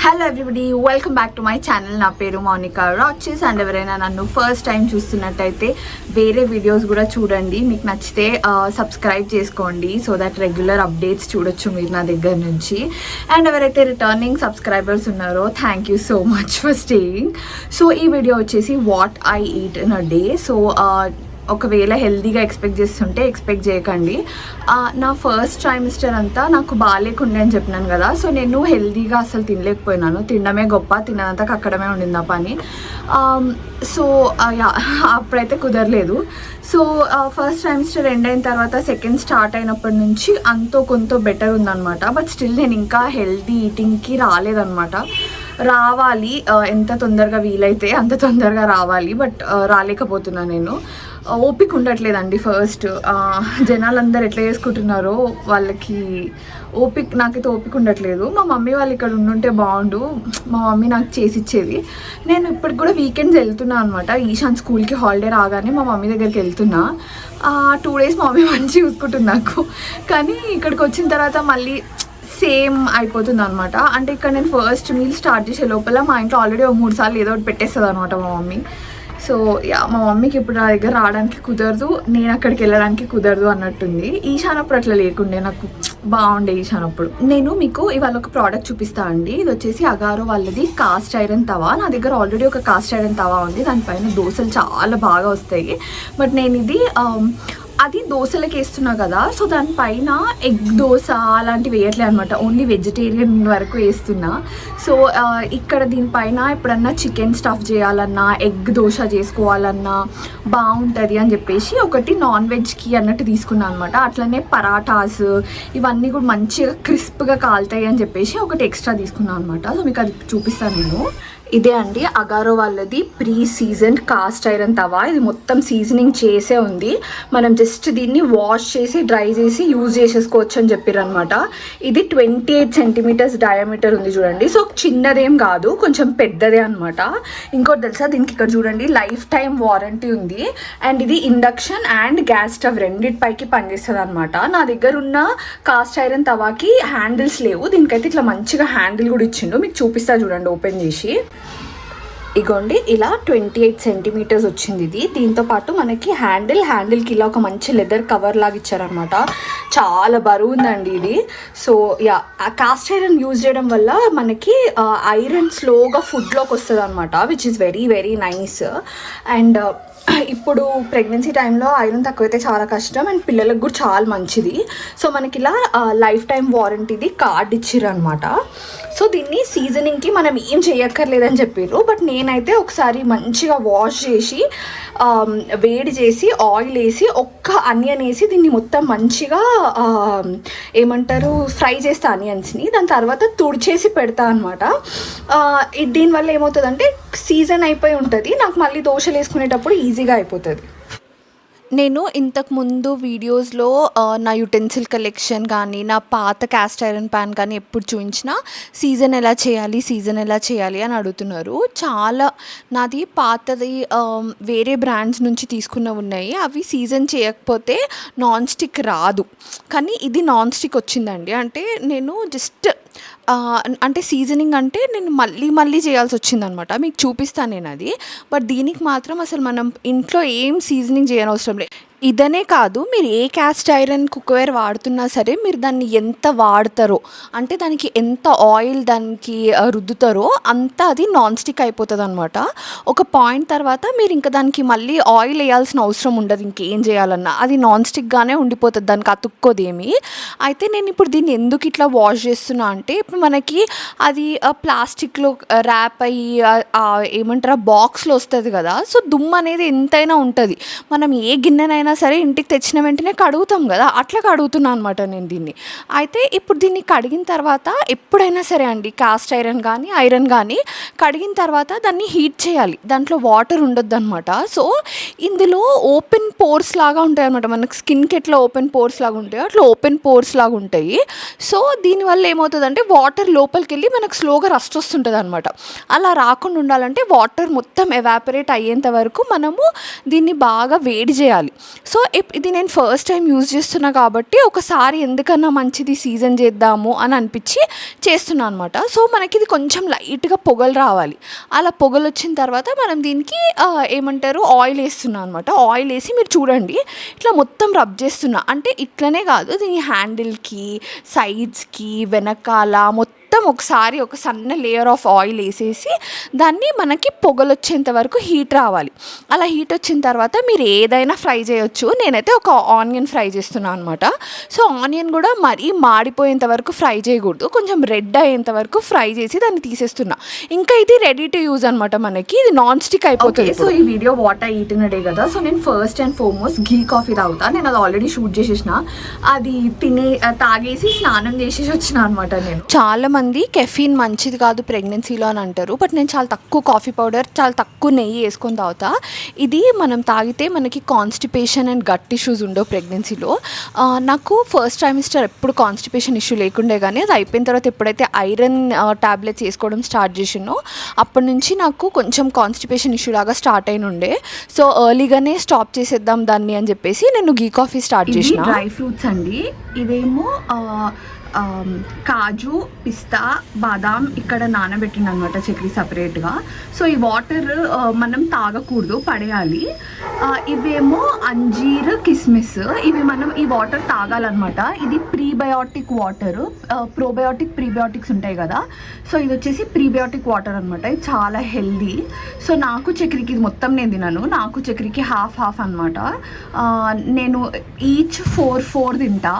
Hello everybody, welcome back to my channel. నా పేరు Mounika రాచెస్. And ఎవరైనా నన్ను ఫస్ట్ టైం చూస్తున్నట్టయితే వేరే వీడియోస్ కూడా చూడండి. మీకు నచ్చితే సబ్స్క్రైబ్ చేసుకోండి సో దట్ రెగ్యులర్ అప్డేట్స్ చూడొచ్చు మీరు నా దగ్గర నుంచి. అండ్ ఎవరైతే రిటర్నింగ్ సబ్స్క్రైబర్స్ ఉన్నారో thank you so much for staying. So ఈ వీడియో వచ్చేసి what I eat in a day. So ఒకవేళ హెల్తీగా ఎక్స్పెక్ట్ చేస్తుంటే ఎక్స్పెక్ట్ చేయకండి. నా ఫస్ట్ ట్రైమిస్టర్ అంతా నాకు బాగాలేకుండే అని చెప్పినాను కదా. సో నేను హెల్తీగా అసలు తినలేకపోయినాను. తినడమే గొప్ప, తినదంతా అక్కడమే ఉండింది ఆ పని. సో అప్పుడైతే కుదరలేదు. సో ఫస్ట్ ట్రైమిస్టర్ ఎండ్ అయిన తర్వాత సెకండ్ స్టార్ట్ అయినప్పటి నుంచి అంతో కొంత బెటర్ ఉందన్నమాట. బట్ స్టిల్ నేను ఇంకా హెల్తీ ఈటింగ్కి రాలేదన్నమాట. రావాలి, ఎంత తొందరగా వీలైతే అంత తొందరగా రావాలి. బట్ రాలేకపోతున్నాను. నేను ఓపిక ఉండట్లేదండి. ఫస్ట్ జనాలందరూ ఎట్లా చేసుకుంటున్నారో వాళ్ళకి నాకైతే ఓపిక ఉండట్లేదు. మా మమ్మీ వాళ్ళు ఇక్కడ ఉండుంటే బాగుండు. మా మమ్మీ నాకు చేసి ఇచ్చేది. నేను ఇప్పటికి కూడా వీకెండ్స్ వెళ్తున్నా అనమాట. ఈశాన్ స్కూల్కి హాలిడే రాగానే మా మమ్మీ దగ్గరికి వెళ్తున్నా. 2 days మా మమ్మీ మంచిగా చూసుకుంటుంది నాకు. కానీ ఇక్కడికి వచ్చిన తర్వాత మళ్ళీ సేమ్ అయిపోతుంది అనమాట. అంటే ఇక్కడ నేను ఫస్ట్ మీల్ స్టార్ట్ చేసే లోపల మా ఇంట్లో ఆల్రెడీ 3 సార్లు ఏదో ఒకటి పెట్టేస్తుంది అనమాట మా మమ్మీ. సో మా మమ్మీకి ఇప్పుడు నా దగ్గర రావడానికి కుదరదు, నేను అక్కడికి వెళ్ళడానికి కుదరదు అన్నట్టుంది. ఈశాన్ అప్పుడు అట్లా లేకుండే, నాకు బాగుండే ఈశాన్ అప్పుడు. నేను మీకు ఇవాళ ఒక ప్రోడక్ట్ చూపిస్తా అండి. ఇది వచ్చేసి అగారో వాళ్ళది కాస్ట్ ఐరన్ తవా. నా దగ్గర ఆల్రెడీ ఒక కాస్ట్ ఐరన్ తవా ఉంది. దానిపైన దోశలు చాలా బాగా వస్తాయి. బట్ నేను ఇది అది దోశలకి వేస్తున్నా కదా. సో దానిపైన ఎగ్ దోశ అలాంటివి వేయట్లే అనమాట. ఓన్లీ వెజిటేరియన్ వరకు వేస్తున్నా. సో ఇక్కడ దీనిపైన ఎప్పుడన్నా చికెన్ స్టఫ్ చేయాలన్నా, ఎగ్ దోశ చేసుకోవాలన్నా బాగుంటుంది అని చెప్పేసి ఒకటి నాన్ వెజ్కి అన్నట్టు తీసుకున్నాను అనమాట. అట్లనే పరాటాస్ ఇవన్నీ కూడా మంచిగా క్రిస్ప్గా కాలుతాయి అని చెప్పేసి ఒకటి ఎక్స్ట్రా తీసుకున్నాను అనమాట. సో మీకు అది చూపిస్తాను నేను. ఇదే అండి అగారో వాళ్ళది ప్రీ సీజన్ కాస్ట్ ఐరన్ తవా. ఇది మొత్తం సీజనింగ్ చేసే ఉంది. మనం జస్ట్ దీన్ని వాష్ చేసి డ్రై చేసి యూజ్ చేసేసుకోవచ్చు అని చెప్పారు అనమాట. ఇది 28 centimeters డయామీటర్ ఉంది చూడండి. సో చిన్నదేం కాదు, కొంచెం పెద్దదే అనమాట. ఇంకోటి తెలుసా, దీనికి ఇక్కడ చూడండి లైఫ్ టైం వారంటీ ఉంది. అండ్ ఇది ఇండక్షన్ అండ్ గ్యాస్ స్టవ్ రెండిటిపైకి పనిచేస్తుంది అనమాట. నా దగ్గర ఉన్న కాస్ట్ ఐరన్ తవాకి హ్యాండిల్స్ లేవు, దీనికైతే ఇట్లా మంచిగా హ్యాండిల్ కూడా ఇచ్చిండు. మీకు చూపిస్తా చూడండి ఓపెన్ చేసి. ఇగోండి ఇలా 28 centimeters వచ్చింది ఇది. దీంతో పాటు మనకి హ్యాండిల్కి ఇలా ఒక మంచి లెదర్ కవర్ లాగా ఇచ్చారనమాట. చాలా బరువు ఉందండి ఇది. సో కాస్ట్ ఐరన్ యూజ్ చేయడం వల్ల మనకి ఐరన్ స్లోగా ఫుడ్లోకి వస్తుంది అనమాట, which is very very nice. And ఇప్పుడు ప్రెగ్నెన్సీ టైంలో ఐరన్ తక్కువైతే చాలా కష్టం. అండ్ పిల్లలకు కూడా చాలా మంచిది. సో మనకి ఇలా లైఫ్ టైం వారంటీది కార్డ్ ఇచ్చిర్రు అనమాట. సో దీన్ని సీజనింగ్కి మనం ఏం చేయక్కర్లేదని చెప్పారు. బట్ నేనైతే ఒకసారి మంచిగా వాష్ చేసి వేడి చేసి ఆయిల్ వేసి ఒక్క ఆనియన్ వేసి దీన్ని మొత్తం మంచిగా ఏమంటారు ఫ్రై చేస్తా ఆనియన్స్ని. దాని తర్వాత తుడిచేసి పెడతా అనమాట. దీనివల్ల ఏమవుతుందంటే సీజన్ అయిపోయి ఉంటుంది, నాకు మళ్ళీ దోశలు వేసుకునేటప్పుడు ఈజీగా అయిపోతుంది. నేను ఇంతకుముందు వీడియోస్లో నా యుటెన్సిల్ కలెక్షన్ కానీ నా పాత క్యాస్ట్ ఐరన్ ప్యాన్ కానీ ఎప్పుడు చూపించినా సీజన్ ఎలా చేయాలి అని అడుగుతున్నారు. చాలా నాది పాతది వేరే బ్రాండ్స్ నుంచి తీసుకున్నవి ఉన్నాయి. అవి సీజన్ చేయకపోతే నాన్ స్టిక్ రాదు, కానీ ఇది నాన్ స్టిక్ వచ్చిందండి. అంటే నేను జస్ట్ అంటే సీజనింగ్ అంటే నేను మళ్ళీ చేయాల్సి వచ్చిందనమాట. మీకు చూపిస్తాను నేను అది. బట్ దీనికి మాత్రం అసలు మనం ఇంట్లో ఏం సీజనింగ్ చేయనవసరం లేదు. ఇదనే కాదు, మీరు ఏ క్యాస్ట్ ఐరన్ కుక్వేర్ వాడుతున్నా సరే మీరు దాన్ని ఎంత వాడతారో, అంటే దానికి ఎంత ఆయిల్ దానికి రుద్దుతారో అంత అది నాన్ స్టిక్ అయిపోతుంది అనమాట. ఒక పాయింట్ తర్వాత మీరు ఇంకా దానికి మళ్ళీ ఆయిల్ వేయాల్సిన అవసరం ఉండదు. ఇంకేం చేయాలన్నా అది నాన్ స్టిక్గానే ఉండిపోతుంది, దానికి అతుక్కోదేమి. అయితే నేను ఇప్పుడు దీన్ని ఎందుకు ఇట్లా వాష్ చేస్తున్నా అంటే, ఇప్పుడు మనకి అది ప్లాస్టిక్లో ర్యాప్ అయ్యి ఏమంటారా బాక్స్లో వస్తుంది కదా. సో దుమ్ము అనేది ఎంతైనా ఉంటుంది. మనం ఏ గిన్నెనైనా సరే ఇంటికి తెచ్చిన వెంటనే కడుగుతాం కదా, అట్లా కడుగుతున్నాను అనమాట నేను దీన్ని. అయితే ఇప్పుడు దీన్ని కడిగిన తర్వాత ఎప్పుడైనా సరే అండి కాస్ట్ ఐరన్ కానీ ఐరన్ కానీ కడిగిన తర్వాత దాన్ని హీట్ చేయాలి. దాంట్లో వాటర్ ఉండొద్దు అనమాట. సో ఇందులో ఓపెన్ పోర్స్ లాగా ఉంటాయి అనమాట. మనకు స్కిన్కి ఎట్లా ఓపెన్ పోర్స్ లాగా ఉంటాయో అట్లా ఓపెన్ పోర్స్ లాగా ఉంటాయి. సో దీనివల్ల ఏమవుతుందంటే వాటర్ లోపలికి వెళ్ళి మనకు స్లోగా రస్ట్ వస్తుంటుంది అనమాట. అలా రాకుండా ఉండాలంటే వాటర్ మొత్తం ఎవాపరేట్ అయ్యేంత వరకు మనము దీన్ని బాగా వేడి చేయాలి. సో ఇది నేను ఫస్ట్ టైం యూజ్ చేస్తున్నా కాబట్టి ఒకసారి ఎందుకన్నా మంచిది సీజన్ చేద్దాము అని అనిపించి చేస్తున్నాను అనమాట. సో మనకి ఇది కొంచెం లైట్గా పొగలు రావాలి. అలా పొగలు వచ్చిన తర్వాత మనం దీనికి ఏమంటారు ఆయిల్ వేస్తున్నాను అనమాట. ఆయిల్ వేసి మీరు చూడండి ఇట్లా మొత్తం రబ్ చేస్తున్నా. అంటే ఇట్లనే కాదు, దీని హ్యాండిల్కి, సైడ్స్కి, వెనకాల మొత్తం ఒకసారి ఒక సన్న లేయర్ ఆఫ్ ఆయిల్ వేసేసి దాన్ని మనకి పొగలు వచ్చేంత వరకు హీట్ రావాలి. అలా హీట్ వచ్చిన తర్వాత మీరు ఏదైనా ఫ్రై చేయొచ్చు. నేనైతే ఒక ఆనియన్ ఫ్రై చేస్తున్నాను అనమాట. సో ఆనియన్ కూడా మరీ మాడిపోయేంత వరకు ఫ్రై చేయకూడదు, కొంచెం రెడ్ అయ్యేంత వరకు ఫ్రై చేసి దాన్ని తీసేస్తున్నా. ఇంకా ఇది రెడీ టు యూజ్ అనమాట, మనకి ఇది నాన్ స్టిక్ అయిపోతుంది. సో ఈ video what I eat in day కదా. సో నేను first and foremost ghee coffee తాగుతా. నేను అది ఆల్రెడీ షూట్ చేసేసిన, అది తాగేసి స్నానం చేసేసి వచ్చిన అనమాట. నేను చాలా మంది కెఫీన్ మంచిది కాదు ప్రెగ్నెన్సీలో అని అంటారు, బట్ నేను చాలా తక్కువ కాఫీ పౌడర్, చాలా తక్కువ నెయ్యి వేసుకొని తాగుతా. ఇది మనం తాగితే మనకి కాన్స్టిపేషన్ అండ్ గట్ ఇష్యూస్ ఉండవు ప్రెగ్నెన్సీలో. నాకు ఫస్ట్ ట్రైమిస్టర్ ఎప్పుడు కాన్స్టిపేషన్ ఇష్యూ లేకుండే, కానీ అది అయిపోయిన తర్వాత ఎప్పుడైతే ఐరన్ టాబ్లెట్స్ వేసుకోవడం స్టార్ట్ చేసినో అప్పటి నుంచి నాకు కొంచెం కాన్స్టిపేషన్ ఇష్యూ లాగా స్టార్ట్ అయిన ఉండే. సో ఎర్లీగానే స్టాప్ చేసేద్దాం దాన్ని అని చెప్పేసి నేను ఘీ కాఫీ స్టార్ట్ చేసిన. డ్రై ఫ్రూట్స్ అండి, ఇవేమో కాజు, పిస్తా, బాదాం ఇక్కడ నానబెట్టింది అనమాట చక్కెర సపరేట్గా. సో ఈ వాటర్ మనం తాగకూడదు, పడేయాలి. ఇవేమో అంజీర్, కిస్మిస్, ఇవి మనం ఈ వాటర్ తాగాలన్నమాట. ఇది ప్రీబయోటిక్ వాటర్, ప్రోబయోటిక్ ప్రీబయోటిక్స్ ఉంటాయి కదా. సో ఇది వచ్చేసి ప్రీబయోటిక్ వాటర్ అనమాట. ఇది చాలా హెల్దీ. సో నాకు చక్కెరకి ఇది మొత్తం నేను తినను, నాకు చక్కెరకి హాఫ్ హాఫ్ అనమాట. నేను ఈచ్ 4 తింటా,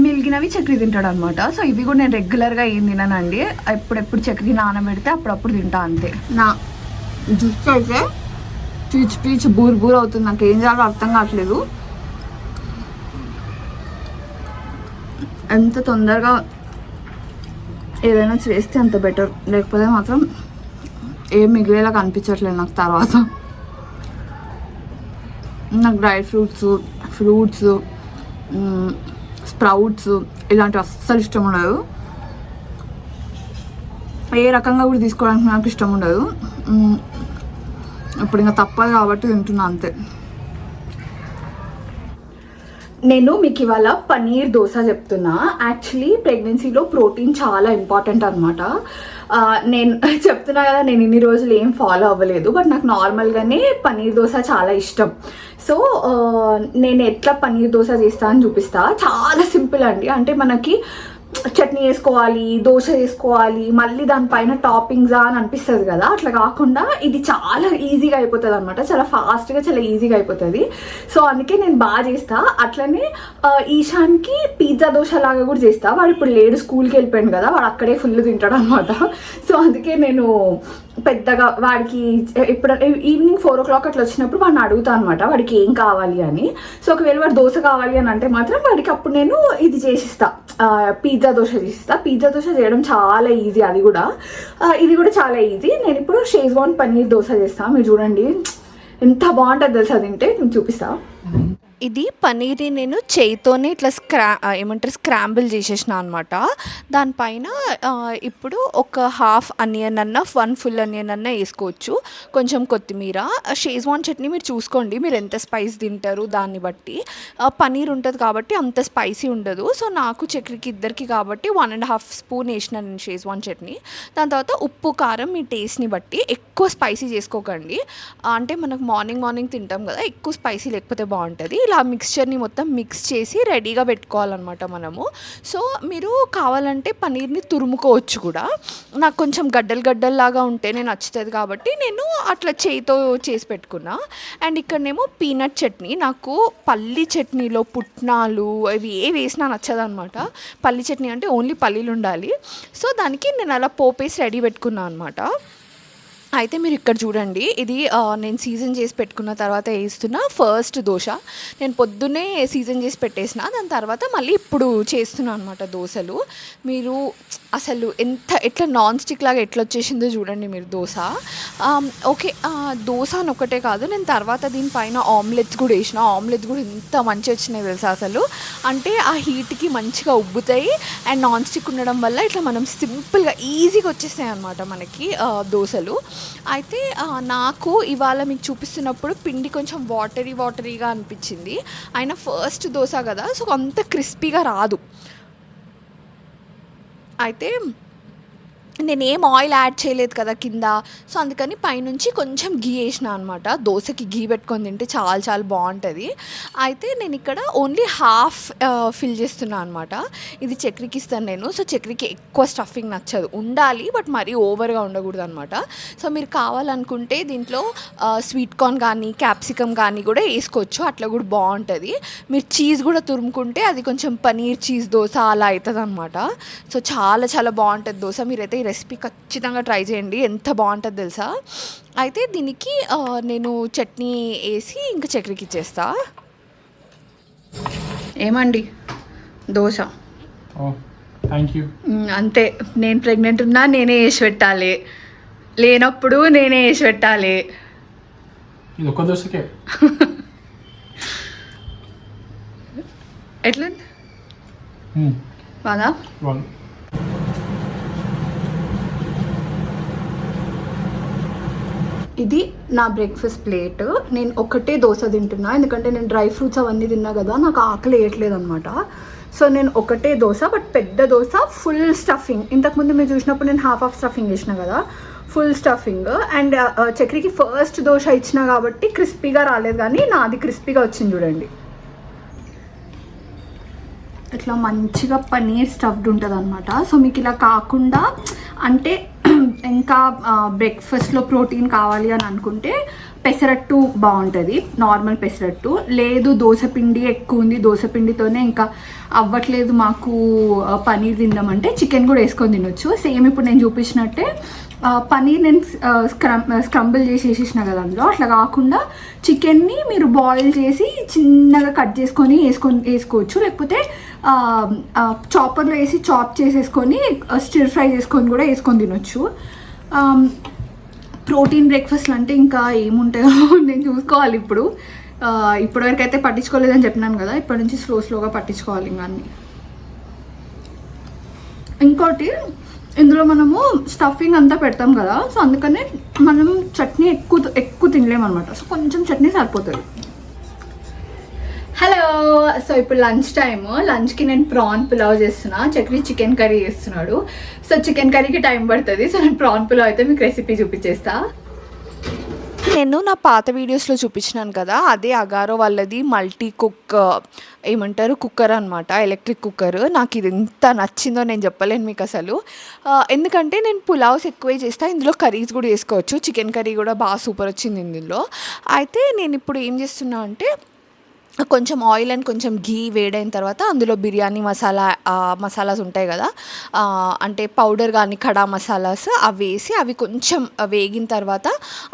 మిగిలినవి చక్కెర తింటాడు అనమాట. సో ఇవి కూడా నేను రెగ్యులర్గా ఏం తిననండి, ఎప్పుడెప్పుడు చక్కెర నానబెడితే అప్పుడప్పుడు తింటా అంతే. నా జుట్టు అయితే పీచు బూరు అవుతుంది, నాకు ఏం చేయాలో అర్థం కావట్లేదు. ఎంత తొందరగా ఏదైనా చేస్తే అంత బెటర్, లేకపోతే మాత్రం ఏం మిగిలేలా కనిపించట్లేదు నాకు. తర్వాత నాకు డ్రై ఫ్రూట్స్ స్ప్రౌట్స్ ఇలాంటివి అస్సలు ఇష్టం ఉండదు. ఏ రకంగా కూడా తీసుకోవడానికి నాకు ఇష్టం ఉండదు. ఇప్పుడు ఇంకా తప్పదు కాబట్టి తింటున్నా అంతే. నేను మీకు ఇవాళ పన్నీర్ దోశ చెప్తున్నా. యాక్చువల్లీ ప్రెగ్నెన్సీలో ప్రోటీన్ చాలా ఇంపార్టెంట్ అనమాట. నేను చెప్తున్నా కదా, నేను ఇన్ని రోజులు ఏం ఫాలో అవ్వలేదు, బట్ నాకు నార్మల్గానే పన్నీర్ దోశ చాలా ఇష్టం. సో నేను ఎట్లా పన్నీర్ దోశ చేస్తా అని చూపిస్తా. చాలా సింపుల్ అండి. అంటే మనకి చట్నీ వేసుకోవాలి, దోశ వేసుకోవాలి, మళ్ళీ దానిపైన టాపింగ్స్ అని అనిపిస్తుంది కదా, అట్లా కాకుండా ఇది చాలా ఈజీగా అయిపోతుంది అనమాట. చాలా ఫాస్ట్గా, చాలా ఈజీగా అయిపోతుంది. సో అందుకే నేను బాగా చేస్తా. అట్లనే ఈశాన్కి పిజ్జా దోశ లాగా కూడా చేస్తా. వాడు ఇప్పుడు లేడు, స్కూల్కి వెళ్ళిపోయాడు కదా, వాడు అక్కడే ఫుల్ తింటాడు అనమాట. సో అందుకే నేను పెద్దగా వాడికి ఇప్పుడు ఈవినింగ్ 4 o'clock అట్లా వచ్చినప్పుడు వాడిని అడుగుతా అనమాట వాడికి ఏం కావాలి అని. సో ఒకవేళ వాడు దోశ కావాలి అని అంటే మాత్రం వాడికి అప్పుడు నేను ఇది చేసిస్తా, పిజ్జా దోశ చేసిస్తా. పిజ్జా దోశ చేయడం చాలా ఈజీ, ఇది కూడా చాలా ఈజీ. నేను ఇప్పుడు షేజ్వాన్ పన్నీర్ దోశ చేస్తాను. మీరు చూడండి ఎంత బాగుంటుంది తెలుసా తింటే, నేను చూపిస్తా. ఇది పన్నీర్ని నేను చేయితోనే ఇట్లా స్క్రాంబుల్ చేసేసిన అనమాట. దానిపైన ఇప్పుడు ఒక హాఫ్ ఆనియన్ అన్న 1 full ఆనియన్ అన్న వేసుకోవచ్చు, కొంచెం కొత్తిమీర. షేజ్వాన్ చట్నీ మీరు చూసుకోండి, మీరు ఎంత స్పైస్ తింటారు దాన్ని బట్టి. పన్నీర్ ఉంటుంది కాబట్టి అంత స్పైసీ ఉండదు. సో నాకు చక్కెరకి ఇద్దరికి కాబట్టి 1.5 spoon వేసిన నేను షేజ్వాన్ చట్నీ. దాని తర్వాత ఉప్పు, కారం మీ టేస్ట్ని బట్టి. ఎక్కువ స్పైసీ చేసుకోకండి, అంటే మనకు మార్నింగ్ తింటాం కదా, ఎక్కువ స్పైసీ లేకపోతే బాగుంటుంది. ఇలా మిక్స్చర్ని మొత్తం మిక్స్ చేసి రెడీగా పెట్టుకోవాలన్నమాట మనము. సో మీరు కావాలంటే పన్నీర్ని తురుముకోవచ్చు కూడా. నాకు కొంచెం గడ్డల్లాగా ఉంటేనే నచ్చుతుంది కాబట్టి నేను అట్లా చేయితో చేసి పెట్టుకున్నా. అండ్ ఇక్కడనేమో పీనట్ చట్నీ. నాకు పల్లి చట్నీలో పుట్నాలు అవి ఏ వేసినా నచ్చదనమాట. పల్లి చట్నీ అంటే ఓన్లీ పల్లీలు ఉండాలి. సో దానికి నేను అలా పోపేసి రెడీ పెట్టుకున్నాను అనమాట. అయితే మీరు ఇక్కడ చూడండి, ఇది నేను సీజన్ చేసి పెట్టుకున్న తర్వాత వేస్తున్న ఫస్ట్ దోశ. నేను పొద్దున్నే సీజన్ చేసి పెట్టేసిన, దాని తర్వాత మళ్ళీ ఇప్పుడు చేస్తున్నాను అనమాట దోశలు. మీరు అసలు ఎట్లా నాన్ స్టిక్ లాగా ఎట్లా వచ్చేసిందో చూడండి మీరు దోశ. ఓకే, దోశ అని ఒకటే కాదు, నేను తర్వాత దీనిపైన ఆమ్లెట్స్ కూడా వేసిన. ఆమ్లెట్స్ కూడా ఎంత మంచిగా వచ్చినాయి తెలుసా అసలు. అంటే ఆ హీట్కి మంచిగా ఉబ్బుతాయి. అండ్ నాన్ స్టిక్ ఉండడం వల్ల ఇట్లా మనం సింపుల్గా ఈజీగా వచ్చేస్తాయి అనమాట మనకి దోశలు. అయితే నాకు ఇవాళ మీకు చూపిస్తున్నప్పుడు పిండి కొంచెం వాటరీగా అనిపించింది. అయినా ఫస్ట్ దోశ కదా, సో అంత క్రిస్పీగా రాదు. అయితే నేనేం ఆయిల్ యాడ్ చేయలేదు కదా కింద, సో అందుకని పైనుంచి కొంచెం ఘీ వేసిన అనమాట. దోశకి ఘీ పెట్టుకొని తింటే చాలా చాలా బాగుంటుంది. అయితే నేను ఇక్కడ ఓన్లీ హాఫ్ ఫిల్ చేస్తున్నాను అనమాట. ఇది చక్రికి ఇస్తాను నేను. సో చక్రికి ఎక్కువ స్టఫింగ్ నచ్చదు, ఉండాలి బట్ మరీ ఓవర్గా ఉండకూడదు అనమాట. సో మీరు కావాలనుకుంటే దీంట్లో స్వీట్ కార్న్ కానీ క్యాప్సికమ్ కానీ కూడా వేసుకోవచ్చు, అట్లా కూడా బాగుంటుంది. మీరు చీజ్ కూడా తురుముకుంటే అది కొంచెం పనీర్ చీజ్ దోశ అలా అవుతుంది అనమాట. సో చాలా చాలా బాగుంటుంది దోశ. మీరైతే రెసిపీ ఖచ్చితంగా ట్రై చేయండి, ఎంత బాగుంటుంది తెలుసా. అయితే దీనికి నేను చట్నీ వేసి ఇంకా చక్కెరకి ఇచ్చేస్తా. ఏమండి దోశ థ్యాంక్ యూ. అంతే, నేను ప్రెగ్నెంట్ ఉన్నా నేనే వేసి పెట్టాలి, లేనప్పుడు నేనే వేసి పెట్టాలి. ఇది ఒక్క దోశకే ఎట్లా బాగా. ఇది నా బ్రేక్ఫాస్ట్ ప్లేట్. నేను ఒకటే దోశ తింటున్నా, ఎందుకంటే నేను డ్రై ఫ్రూట్స్ అవన్నీ తిన్నా కదా, నాకు ఆకలి వేయట్లేదు అనమాట. సో నేను ఒకటే దోశ, బట్ పెద్ద దోశ ఫుల్ స్టఫింగ్. ఇంతకుముందు మీరు చూసినప్పుడు నేను హాఫ్ స్టఫింగ్ వేసిన కదా, ఫుల్ స్టఫింగ్. అండ్ చక్రికి ఫస్ట్ దోశ ఇచ్చిన కాబట్టి క్రిస్పీగా రాలేదు, కానీ నాది క్రిస్పీగా వచ్చింది చూడండి. ఇట్లా మంచిగా పనీర్ స్టఫ్డ్ ఉంటుంది అనమాట. సో మీకు ఇలా కాకుండా అంటే ఇంకా బ్రేక్ఫాస్ట్లో ప్రోటీన్ కావాలి అని అనుకుంటే పెసరట్టు బాగుంటుంది, నార్మల్ పెసరట్టు. లేదు దోశ పిండి ఎక్కువ ఉంది, దోశ పిండితోనే ఇంకా అవ్వట్లేదు మాకు పనీర్ తిందామంటే చికెన్ కూడా వేసుకొని తినొచ్చు. సేమ్ ఇప్పుడు నేను చూపించినట్టే పనీర్ నేను స్క్రంబుల్ చేసి వేసేసిన కదా అందులో, అట్లా కాకుండా చికెన్ని మీరు బాయిల్ చేసి చిన్నగా కట్ చేసుకొని వేసుకోవచ్చు. లేకపోతే చాపర్లో వేసి చాప్ చేసేసుకొని స్టిర్ ఫ్రై చేసుకొని కూడా వేసుకొని తినొచ్చు. ప్రోటీన్ బ్రేక్ఫాస్ట్లు అంటే ఇంకా ఏముంటాయో నేను చూసుకోవాలి. ఇప్పటివరకు అయితే పట్టించుకోలేదని చెప్పినాను కదా, ఇప్పటి నుంచి స్లోగా పట్టించుకోవాలి ఇంకా అన్నీ. ఇంకోటి, ఇందులో మనము స్టఫింగ్ అంతా పెడతాం కదా, సో అందుకనే మనం చట్నీ ఎక్కువ తినలేమన్నమాట. సో కొంచెం చట్నీ సరిపోతుంది. హలో, సో ఇప్పుడు లంచ్కి నేను ప్రాన్ పులావ్ చేస్తున్నా, చక్రి చికెన్ కర్రీ చేస్తున్నాడు. సో చికెన్ కర్రీకి టైం పడుతుంది, సో నేను ప్రాన్ పులావ్ అయితే మీకు రెసిపీ చూపించేస్తా. నేను నా పాత వీడియోస్లో చూపించినాను కదా, అదే అగారో వాళ్ళది మల్టీ కుక్ కుక్కర్ అనమాట, ఎలక్ట్రిక్ కుక్కర్. నాకు ఇది ఎంత నచ్చిందో నేను చెప్పలేను మీకు అసలు. ఎందుకంటే నేను పులావ్స్ ఎక్కువే చేస్తాను, ఇందులో కర్రీస్ కూడా వేసుకోవచ్చు. చికెన్ కర్రీ కూడా బాగా సూపర్ వచ్చింది ఇందులో. అయితే నేను ఇప్పుడు ఏం చేస్తున్నా అంటే కొంచెం ఆయిల్ అండ్ కొంచెం ఘీ వేడైన తర్వాత అందులో బిర్యానీ మసాలాస్ ఉంటాయి కదా, అంటే పౌడర్ కానీ కడా మసాలాస్ అవి వేసి అవి కొంచెం వేగిన తర్వాత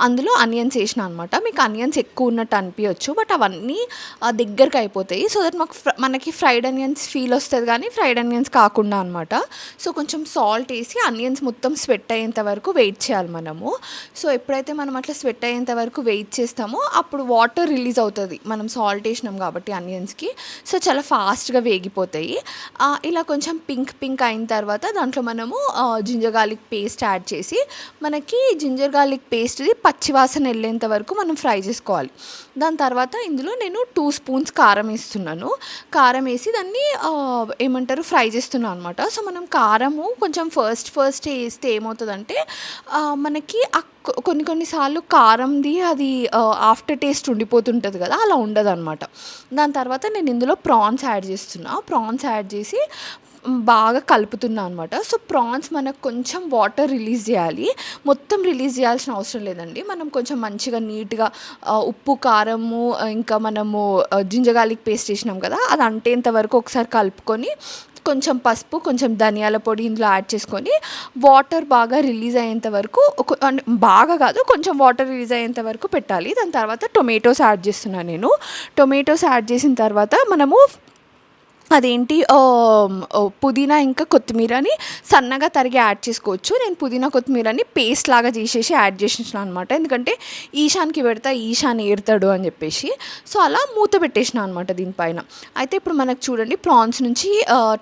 అందులో ఆనియన్స్ వేసిన అనమాట. మీకు ఆనియన్స్ ఎక్కువ ఉన్నట్టు అనిపించవచ్చు, బట్ అవన్నీ దగ్గరికి అయిపోతాయి. సో దట్ మనకి ఫ్రైడ్ ఆనియన్స్ ఫీల్ వస్తుంది, కానీ ఫ్రైడ్ ఆనియన్స్ కాకుండా అనమాట. సో కొంచెం సాల్ట్ వేసి ఆనియన్స్ మొత్తం స్వెట్ అయ్యేంత వరకు వెయిట్ చేయాలి మనము. సో ఎప్పుడైతే మనం అట్లా స్వెట్ అయ్యేంత వరకు వెయిట్ చేస్తామో అప్పుడు వాటర్ రిలీజ్ అవుతుంది, మనం సాల్ట్ వేసిన కాబట్టి ఆనియన్స్కి. సో చాలా ఫాస్ట్గా వేగిపోతాయి. ఇలా కొంచెం పింక్ అయిన తర్వాత దాంట్లో మనము జింజర్ గార్లిక్ పేస్ట్ యాడ్ చేసి, మనకి జింజర్ గార్లిక్ పేస్ట్ది పచ్చివాసన వెళ్ళేంత వరకు మనం ఫ్రై చేసుకోవాలి. దాని తర్వాత ఇందులో నేను 2 స్పూన్స్ కారం వేస్తున్నాను. కారం వేసి దాన్ని ఫ్రై చేస్తున్నాను అనమాట. సో మనం కారము కొంచెం ఫస్ట్ వేస్తే ఏమవుతుందంటే మనకి కొన్నిసార్లు కారంది అది ఆఫ్టర్ టేస్ట్ ఉండిపోతుంటుంది కదా, అలా ఉండదు అనమాట. దాని తర్వాత నేను ఇందులో ప్రాన్స్ యాడ్ చేస్తున్నా. ప్రాన్స్ యాడ్ చేసి బాగా కలుపుతున్నా అనమాట. సో ప్రాన్స్ మనకు కొంచెం వాటర్ రిలీజ్ చేయాలి, మొత్తం రిలీజ్ చేయాల్సిన అవసరం లేదండి. మనం కొంచెం మంచిగా నీట్గా ఉప్పు కారము ఇంకా మనము జింజర్ గార్లిక్ పేస్ట్ వేసినాం కదా, అది అంటేంత వరకు ఒకసారి కలుపుకొని కొంచెం పసుపు కొంచెం ధనియాల పొడి ఇందులో యాడ్ చేసుకొని వాటర్ బాగా రిలీజ్ అయ్యేంత వరకు, బాగా కాదు కొంచెం వాటర్ రిలీజ్ అయ్యేంత వరకు పెట్టాలి. దాని తర్వాత టొమాటోస్ యాడ్ చేస్తున్నాను నేను. టొమాటోస్ యాడ్ చేసిన తర్వాత మనము అదేంటి పుదీనా ఇంకా కొత్తిమీరని సన్నగా తరిగి యాడ్ చేసుకోవచ్చు. నేను పుదీనా కొత్తిమీరని పేస్ట్ లాగా చేసేసి యాడ్ చేసేసిన అనమాట. ఎందుకంటే ఈశాన్కి పెడతా ఈశాన్ ఏరుతాడు అని చెప్పేసి. సో అలా మూత పెట్టేసిన అనమాట దీనిపైన. అయితే ఇప్పుడు మనకు చూడండి ప్రాన్స్ నుంచి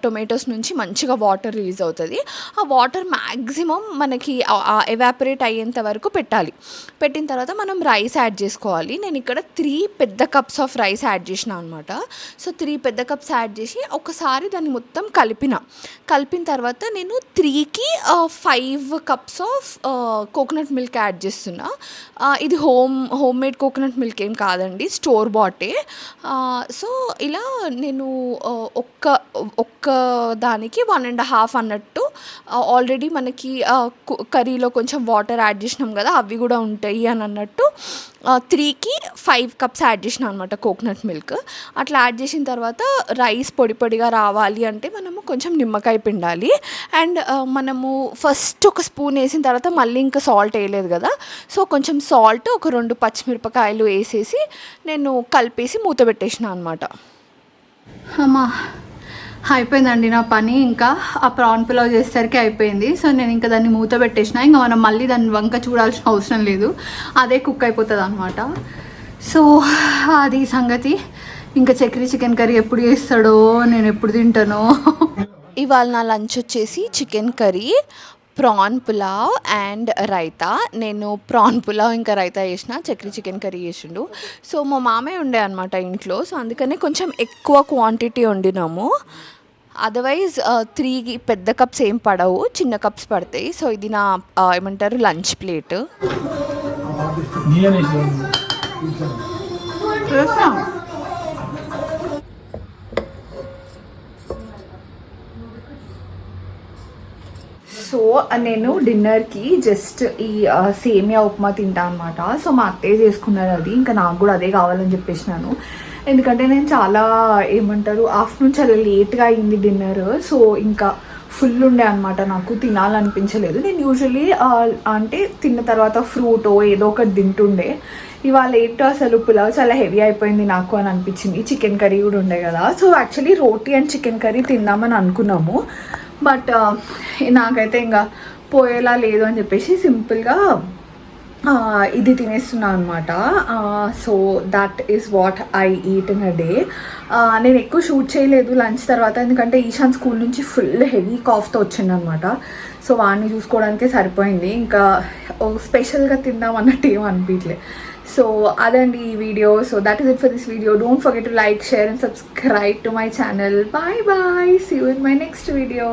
టొమాటోస్ నుంచి మంచిగా వాటర్ రిలీజ్ అవుతుంది. ఆ వాటర్ మ్యాక్సిమం మనకి ఎవాపరేట్ అయ్యేంత వరకు పెట్టాలి. పెట్టిన తర్వాత మనం రైస్ యాడ్ చేసుకోవాలి. నేను ఇక్కడ 3 పెద్ద కప్స్ ఆఫ్ రైస్ యాడ్ చేసిన అనమాట. సో 3 పెద్ద కప్స్ యాడ్ చేసి ఒకసారి దాన్ని మొత్తం కలిపిన తర్వాత నేను 3కి 5 cups of coconut milk add చేస్తున్నా. ఇది హోమ్ మేడ్ కోకోనట్ మిల్క్ ఏం కాదండి, స్టోర్ బాటే. సో ఇలా నేను ఒక్క దానికి 1.5 అన్నట్టు ఆల్రెడీ మనకి కర్రీలో కొంచెం వాటర్ యాడ్ చేసినాం కదా, అవి కూడా ఉంటాయి అని అన్నట్టు 3కి 5 కప్స్ యాడ్ చేసిన అనమాట కోకోనట్ మిల్క్. అట్లా యాడ్ చేసిన తర్వాత రైస్ పొడిగా రావాలి అంటే మనము కొంచెం నిమ్మకాయ పిండాలి. అండ్ మనము ఫస్ట్ ఒక స్పూన్ వేసిన తర్వాత మళ్ళీ ఇంకా సాల్ట్ వేయలేదు కదా, సో కొంచెం సాల్ట్, ఒక 2 పచ్చిమిరపకాయలు వేసేసి నేను కలిపేసి మూత పెట్టేసిన అనమాట. అమ్మా అయిపోయిందండి నా పని. ఇంకా ఆ ప్రాన్ పులావ్ చేసేసరికి అయిపోయింది. సో నేను ఇంకా దాన్ని మూత పెట్టేసిన. ఇంకా మనం మళ్ళీ దాన్ని వంక చూడాల్సిన అవసరం లేదు, అదే కుక్ అయిపోతుంది అనమాట. సో అది సంగతి. ఇంకా చక్రీ చికెన్ కర్రీ ఎప్పుడు చేస్తాడో, నేను ఎప్పుడు తింటానో. ఇవాళ నా లంచ్ వచ్చేసి chicken curry, prawn pulao and raita. నేను ప్రాన్ పులావ్ ఇంకా రైతా చేసిన, చక్రీ చికెన్ కర్రీ చేసిండు. సో మా మామయ్య ఉండే అనమాట ఇంట్లో, సో అందుకనే కొంచెం ఎక్కువ క్వాంటిటీ వండినాము. అదర్వైజ్ 3 పెద్ద కప్స్ ఏం పడవు, చిన్న కప్స్ పడతాయి. సో ఇది నా ఏమంటారు లంచ్ ప్లేట్. సో నేను డిన్నర్కి జస్ట్ ఈ సేమియా ఉప్మా తింటా అనమాట. సో మా అత్తయ్య చేసుకున్నారు అది, ఇంకా నాకు కూడా అదే కావాలని చెప్పేసినాను. ఎందుకంటే నేను చాలా ఏమంటారు ఆఫ్టర్నూన్ చాలా లేట్గా అయింది డిన్నర్. సో ఇంకా ఫుల్ ఉండే అనమాట, నాకు తినాలనిపించలేదు. నేను యూజువలీ అంటే తిన్న తర్వాత ఫ్రూటో ఏదో ఒకటి తింటుండే. ఇవాళ ఏంటో అసలు పులావ్ చాలా హెవీ అయిపోయింది నాకు అని అనిపించింది. చికెన్ కర్రీ కూడా ఉండే కదా, so actually roti and chicken curry తిందామని అనుకున్నాము. బట్ నాకైతే ఇంకా పోయేలా లేదు అని చెప్పేసి సింపుల్గా ఇది తినేస్తున్నా అనమాట. So that is what I eat in a day. నేను ఎక్కువ షూట్ చేయలేదు లంచ్ తర్వాత, ఎందుకంటే ఈశాన్ స్కూల్ నుంచి ఫుల్ హెవీ కాఫ్తో వచ్చింది అనమాట. సో వాడిని చూసుకోవడానికే సరిపోయింది, ఇంకా స్పెషల్గా తిందాం అన్నట్టు ఏం అనిపించలేదు. సో అదండి ఈ video. So that is it for this video. Don't forget to like, share and subscribe to my channel. Bye bye, see you in my next video.